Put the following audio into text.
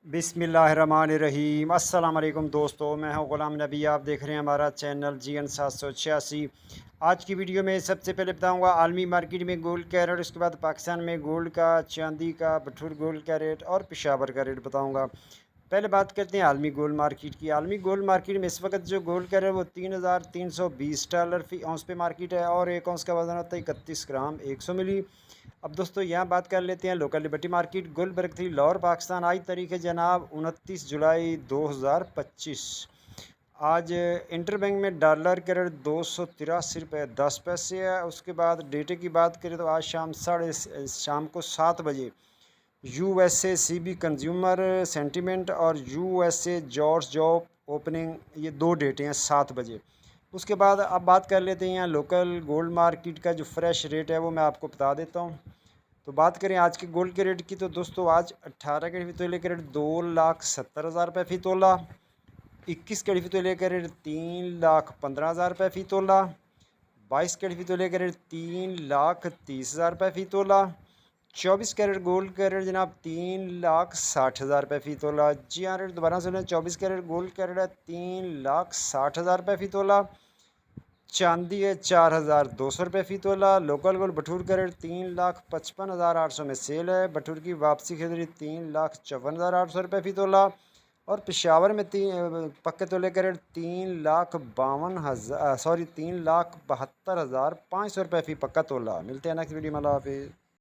बिस्मिल्लाहिर्रहमानिर्रहीम। अस्सलाम वालेकुम दोस्तों, मैं हूं ग़ुलाम नबी। आप देख रहे हैं हमारा चैनल GN 786। आज की वीडियो में सबसे पहले बताऊंगा आलमी मार्केट में गोल्ड का रेट, उसके बाद पाकिस्तान में गोल्ड का, चांदी का, बटूर गोल्ड का रेट और पेशावर का रेट बताऊंगा। पहले बात करते हैं आलमी गोल्ड मार्केट की। आलमी गोल्ड मार्केट में इस वक्त जो गोल्ड का रेट वो $3,320 फ़ी औंस पे मार्केट है और एक औंस का वजन होता है 31 ग्राम 100 मिली। अब दोस्तों यहाँ बात कर लेते हैं लोकल लिबर्टी मार्केट। गुलबर्ग थी लाहौर पाकिस्तान। आज तारीख है जनाब 29 जुलाई 2025। आज इंटर बैंक में डॉलर का रेट 283 रुपये 10 पैसे है। उसके बाद डेटे की बात करें तो आज शाम को 7 बजे USA CB कंज्यूमर सेंटीमेंट और USA जॉर्ज जॉब ओपनिंग, ये दो डेटें हैं 7 बजे। उसके बाद अब बात कर लेते हैं यहाँ लोकल गोल्ड मार्केट का जो फ्रेश रेट है वो मैं आपको बता देता हूँ। तो बात करें आज के गोल्ड के रेट की तो दोस्तों आज 18 कैरेट तोले का रेट 2,70,000 रुपये फ़ी तोला। 21 कैरेट तोले का रेट 3,15,000 रुपये फ़ी तोला। 22 कैरेट तोले का रेट 3,30,000 रुपये फ़ी तोला। 24 कैरेट गोल्ड का रेट जनाब 3,60,000 रुपये फ़ी तोला। जी हाँ, रेट दोबारा सुने, 24 कैरेट गोल्ड का रेट है 3,60,000 रुपये फ़ी तोला। चांदी है 4,200 रुपये फ़ी तोला। लोकल गोल्ड बटूर का रेट 3,55,800 में सेल है। बटूर की वापसी की खरीदी 3,54,800 रुपये फ़ी तोला। और पेशावर में पक्के तोले का रेट 3,72,500 रुपये फ़ी पक्का तोला। मिलते हैं नेक्स्ट वीडियो में। अल्लाह हाफिज़।